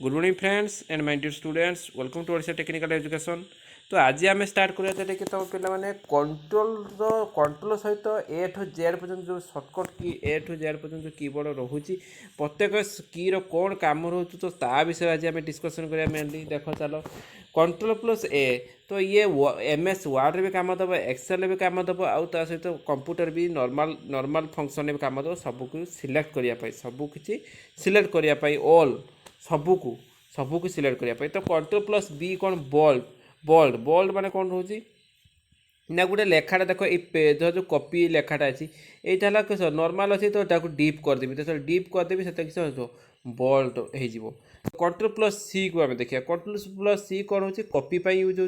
Good morning friends and my dear students welcome to Odisha technical education. तो आज आम start करा कि तुम पे कंट्रोल सहित ए टू जेड पर्यटन जो shortcut key A to Z पर्यटन जो कीबोर्ड रोचे प्रत्येक की कौन कम रोचे तो ता विषय आज आम डिस्कसन करा मेनली देख चलो कंट्रोल प्लस ए तो ये MS वर्ड भी काम दब एक्सेल भी काम दब आउ ता सहित कंप्यूटर भी नॉर्मल फंक्शन भी काम दब सबको सिलेक्ट करने सबकि सिलेक्ट करने ऑल सबको सिलेक्ट करने तो कंट्रोल प्लस बी कौन बोल्ड बोल्ड बोल्ड माने कौन रोचे ना गोटे लेखाटा देख ये जो कॉपी लेखाटा अच्छी यहाँ है किस नॉर्मल अच्छी तो डीप करदेवी तो डीप करदेवी से किस बोल्ड हो कंट्रोल प्लस सी को आम देखिए कंट्रोल प्लस सी कौन हो कॉपी यूज हो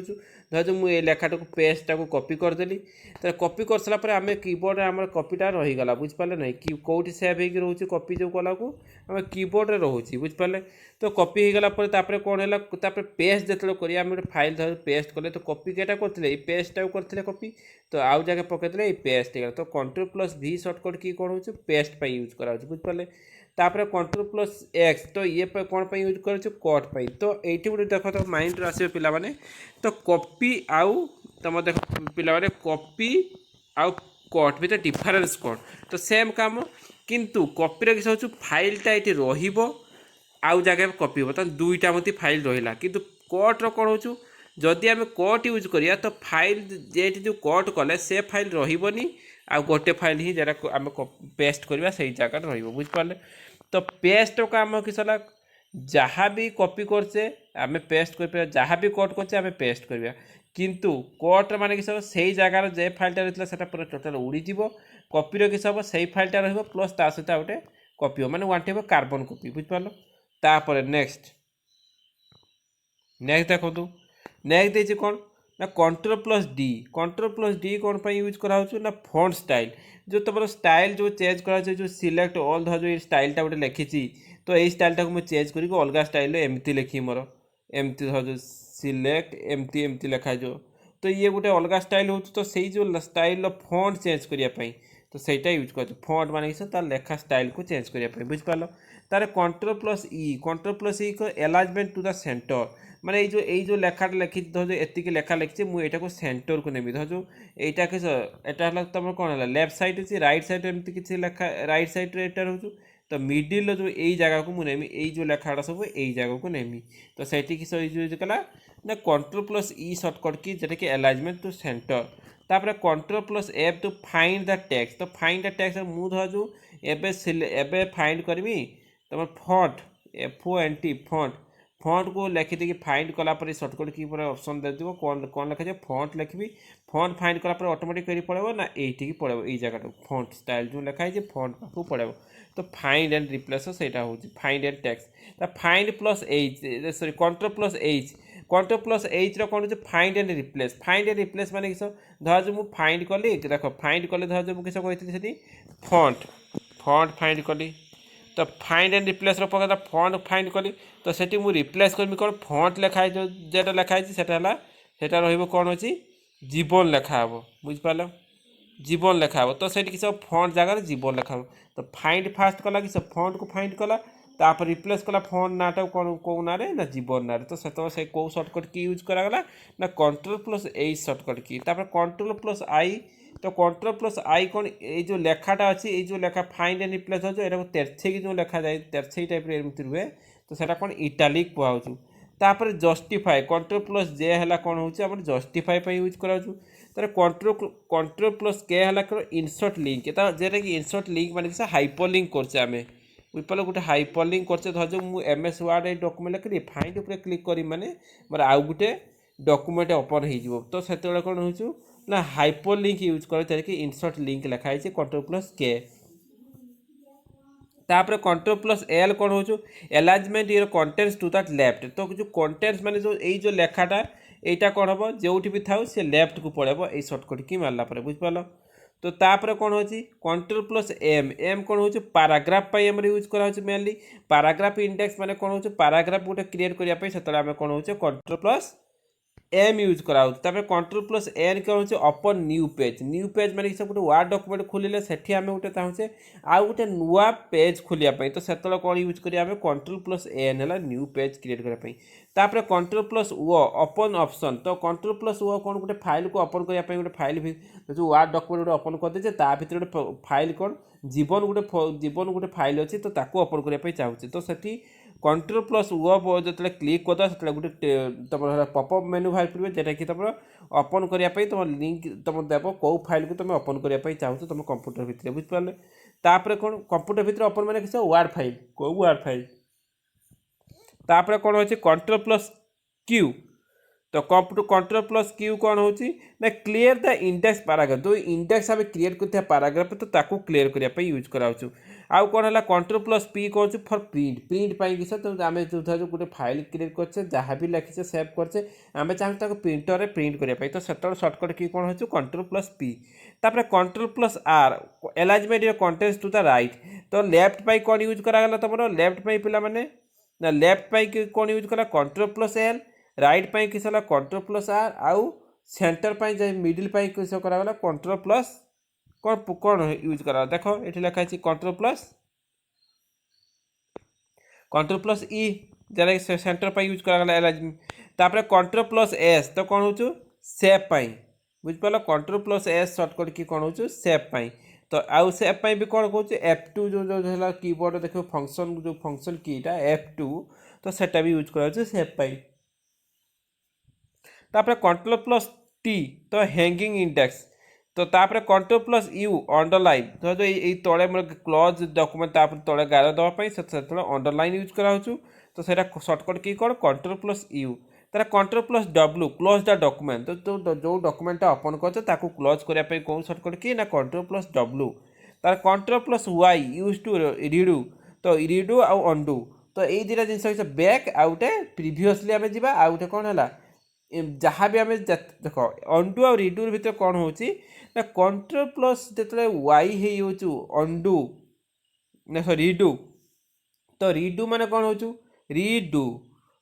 धर मुझे लेखाटा को पेजटा को कॉपी करदेली तो कॉपी कर सारापर आम कीबोर्ड आम कॉपीटा रहीगला बुझिपारे ना कि कौटी सेव हो रोचे कॉपी जो कला को आम कीबोर्ड रोचे बुझिपारे तो कॉपी हो गला कौन है पेस्ट जो करें आम गोटे फाइल धर पेस्ट कले तो कॉपी केटा करते पेजटा करते कॉपी तो आउ जगह पकड़े पेस्ट हो तो कंट्रोल प्लस भी सर्टकट की कौन हो पेस्ट यूज करा बुझिपारे तापर कंट्रोल प्लस एक्स तो ये कौन यूज कर कट पाई तो ये गोटे देख तो माइंड आसो पे तो कॉपी आउ तुम देख पे कॉपी आउ कट भी तो डिफरेन्स कौन तो सेम काम किंतु कॉपी किस हो फाइलटा ये रु जगह कॉपी हो तो दुईटा मत फाइल रहा किंतु कट्र कौन हो जदि आम कट यूज करिया तो फाइल जे जो कट कले से फाइल रही आ गोटे फाइल ही जरा आम पेस्ट करवा से जगह रुझिपारे तो पेस्ट का आम किस जहाँ भी कॉपी करचे आम पेस्ट कर जहाँ भी कट करचे आम पेस्ट करवा किंतु कट माने किस से जगार जे फाइलटा रही है पूरा टोटाल उड़ीज कॉपी किस हम से फाइलटा रही ता सहित गोटे कॉपी हो मैंने वन टाइप कार्बन कॉपी बुझिपार तापर नेक्स्ट देखो नेक्स्ट देखिए कौन ना कंट्रोल प्लस डी कौन पर यूज करा ना फॉन्ट स्टाइल जो तुम स्टाइल जो चेंज करा जो सिलेक्ट ऑल धर जो स्टाइलटा गोटे लिखी तो यही स्टाइलटा को मुझे चेंज करी अलग स्टाइल एमती लिखी मोर एमती धर जो सिलेक्ट एमती लिखा जो तो ये गोटे अलग स्टाइल हो तो से जो स्टाइल फॉन्ट चेंज करने तो सहीटा यूज कर फॉन्ट मान तार लेखा स्टाइल को चेंज करने बुझिपार तार कंट्रोल प्लस ई को एलाइनमेंट टू द सेंटर माने जो लेखाटा लिखी धर एतिक लेखा लिखी मुझे को सेंटर को नेमी धर जो यहाँ किस यहाँ तुम कौन है लेफ्ट साइड अच्छी रईट साइड एमती किसी लेखा रईट साइड यहाँ रोचु तो मिडिल जो यही जगह को मुझे यही जो लेखाटा सब यही जगह को नेमी तो से किस यूज कला ना कंट्रोल प्लस ई सर्टकट की जोटा कि एलाइनमेंट टू सेंटर तापर control plus F two find the text तो फाइंड द टेक्स्ट मुझे धर जो एबे फाइंड करमी तुम फॉन्ट FONT फॉन्ट को लिखी देखिए फाइंड कलापर सर्टकट की पूरा ऑप्शन दे देव कौन कौन लिखा जाए फॉन्ट लिखी फॉन्ट फाइंड कलापर ऑटोमेटिक पड़े ना ये पड़े ये जगह फॉन्ट स्टाइल जो लिखाई है फॉन्ट पाखु पड़े तो फाइंड एंड रिप्लेस से find and text find plus H sorry control plus H कौन हो फाइंड एंड रिप्लेस माने किस धर जो मुझे फाइंड कली देख फाइंड कले धर जो किस कही फॉन्ट फाइंड कली तो फाइंड एंड रिप्लेस पकड़ा फॉन्ट फाइंड कली तो सेठी मु रिप्लेस करमी कौन फॉन्ट लेखाई जो जेटा लेखाई सेटा कौन अच्छी जीवन लेखा हे बुझिपार जीवन लेखा हे तो सेठी किस फॉन्ट जगह जीवन लेखा तो फाइंड फास्ट कला कि फॉन्ट को फाइंड कला तापर रिप्लेस कला फॉन्ट नाटा कौन कौ ना ना जीवन ना तो से कौ सर्टकट की यूज करागला ना control plus H shortcut key तापर कंट्रोल प्लस आई तो कंट्रोल प्लस आई कौन ये जो लेखाटा अच्छी ये जो लेखा फाइंड एंड रिप्लेस हो यहाँ तेरछे जो लेखा जाए तेरछे टाइप एमती रुए तो सेटा कौन इटालिक कहूँ तापर जस्टिफाई कंट्रोल प्लस जे है कौन हो जस्टिफाई यूज करा तार कंट्रोल प्लस के है इनसर्ट लिंक जेटा कि इनसर्ट लिंक माने हाइपर लिंक करछे आमे बुझिपार गोटे हाइपर लिंक करछे धर जो मु MS वर्ड डॉक्यूमेंट लिखली फाइंड ऊपर क्लिक करी माने मोर आउ गोटे डॉक्यूमेंट ओपन हो तो से कौन हो ना हाइपर लिंक यूज कर इनसर्ट लिंक लिखाई कंट्रोल प्लस के तापर कंट्रोल प्लस एल कौन हो alignment your contents to that left तो जो कंटेंट्स माने जो लेखाटा यहाँ कौन हम जो भी था सी लेफ्ट को पड़ेब ये सर्टकट की मारला बुझिपार तो तापर कौन हो कंट्रोल प्लस एम कौन हो पाराग्राफ यूज करा मेनली पाराग्राफ इंडेक्स माने कौन हो पाराग्राफ गोटे क्रिएट करने से कौन हो कंट्रोल प्लस एम यूज कराऊँ कंट्रोल प्लस एन क्या होचे ओपन न्यू पेज माने सब गोटे वार्ड डॉक्यूमेंट खोलिले सेठी आमे गोटे चाहूचे आउ गोटे नुआ पेज खोलिया पई तो सेतलो कोन यूज करिया आमे कंट्रोल प्लस एन हला न्यू पेज क्रिएट करिया पई तापर control plus O open option तो कंट्रोल प्लस ओ कोन गोटे फाइल को ओपन करिया पई गोटे फाइल जो वार्ड डॉक्यूमेंट ओपन कर दे जे ता भीतर गोटे फाइल कोन जीवन गोटे फाइल अछि तो ताको ओपन करिया पई चाहूचे तो सेठी कंट्रोल प्लस वो जो क्लिक करद से गोटे तुम पॉपअप मेनू बाहर पड़े जेटा कि तुम ओपन करने तुम लिंक तुम देव कौ फाइल को तुम ओपन करने चाहूँ तुम कंप्यूटर भितर बुझिपारे तापर कौन कंप्यूटर भितर ओपन मैंने किस वार्ड फाइल कौ वार्ड फाइल तापर कौन अच्छे कंट्रोल प्लस क्यू तो कंट्रोल प्लस क्यू कौन होची ना क्लियर द इंडेक्स पैराग्राफ जो इंडेक्स आम क्रिएट करते पैराग्राफ तो ताकू क्लियर करने यूज कराऊँ आउ कौन है कंट्रोल प्लस पी कौन फॉर प्रिंट किस तो आम जो गोटे फाइल क्रिएट करचे जहाँ भी लिखीचे सेव करचे आम चाहूँ प्रिंटर में प्रिंट करने तो से सर्टकट की कौन हो कंट्रोल प्लस पी तापर control plus R alignment your contents to the right तो लेफ्ट पाई कौन यूज करागला तुम लेफ्ट पाई पिला माने ना लेफ्ट पाई कौन यूज करा कंट्रोल प्लस एल राइट पाई किस है कंट्रोल प्लस आर आउ सेंटर पाई मिडिल पाई किस करागला कंट्रोल प्लस कौन कौन यूज करा देख ये लिखाई कंट्रोल प्लस ई जरा सेंटर पाई यूज करागला तापर कंट्रोल प्लस एस तो कौन हो सेव पाई बुझिपाल कंट्रोल प्लस एस सर्टकट की कौन हो सेव पाई तो आउ सेव पाई भी कौन कहूँ F2 जो है कीबोर्ड देखो फंक्शन जो फंक्शन कीटा F2 तो सेटा भी यूज करा सेव पाई तापर कंट्रोल प्लस टी तो हैंगिंग इंडेक्स तो तापर कंट्रोल प्लस यू अंडरलाइन तो जो ये तले क्लोज डॉक्यूमेंट तापर तले गार देवाई से अंडरलाइन यूज कराऊँ तो सेटा सर्टकट की कौन कंट्रोल प्लस यू तार control plus W close the document तो जो डॉक्यूमेंट ओपन कर क्लोज करने कौन सर्टकट की ना कंट्रोल प्लस डब्ल्यू तार control plus Y use to redo तो रिडू आउ अंडू तो ये दुटा जिन बैक आउटे प्रिवियसली आम जा आउटे कौन है जहाँ भी आम देख अंडू आ रिडू भर कौन हो कंट्रोल प्लस जो वाई हो अंडू ना सॉरी रिडू तो रिडू माने कौन हो रिडू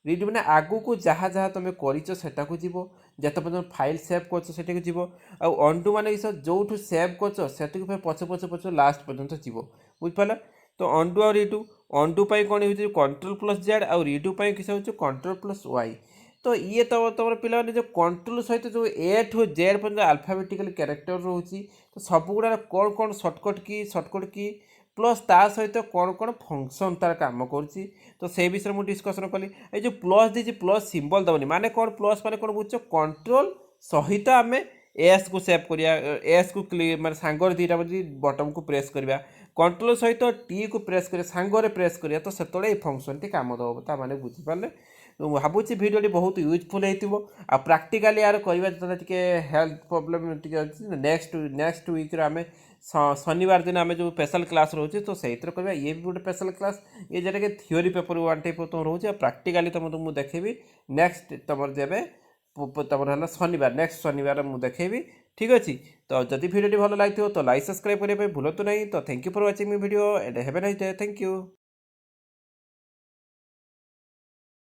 माने आगु को जहाँ जहाँ तुम करटा को जीव जत पर्यटन फाइल सेव कर जीव अंडू माने जो सेव कर पछ पछ पछ लास्ट पर्यटन जीव बुझिपाल तो अंडू आ रिडू अंडू पाई कौन हो कंट्रोल प्लस जेड आ रिडू पाई किस हो कंट्रोल प्लस वाई तो ये तो तुम पिला जो कंट्रोल सहित जो ए टू जेड पर्यटन अल्फाबेटिकल कैरेक्टर रोचे तो सब गुड़ा कौन कौन सर्टकट की प्लस ता सहित कौन कौन फंक्शन तार काम कर तो से विषय मुझे डिस्कसन कली ये जो प्लस दीजिए प्लस सिंबल दबनी माने कौन प्लस माने कौन बुझ कंट्रोल सहित आम एस को सेव करिया एस को क्लिक माने सांगर दीटा बटन को प्रेस करवा कंट्रोल सहित टी को प्रेस करिया सांगरे प्रेस करिया तो सेतबेले ये फंक्शन टी काम दब ता माने बुझिपारे तो भावुँ भिडियो बहुत यूजफुल हो प्रैक्टिकली यार करवा टे हेल्थ प्रोब्लेम नेक्स्ट वीक आम शनिवार दिन आम जो स्पेशल क्लास रोचे तो सही करवा ये भी गोटे स्पेशल क्लास ये जोटा कि थ्योरी पेपर वन टाइप तुम रोचे प्रैक्टिकली तुम देखेबी नेक्स्ट तुम जब तुम है शनिवार नेक्स्ट शनिवार मुझे देखेबी ठीक अच्छे तो जदि भिडियो भल लगी तो लाइक सब्सक्राइब करने भूलु नहीं तो thank you for watching me video and have a nice day thank you.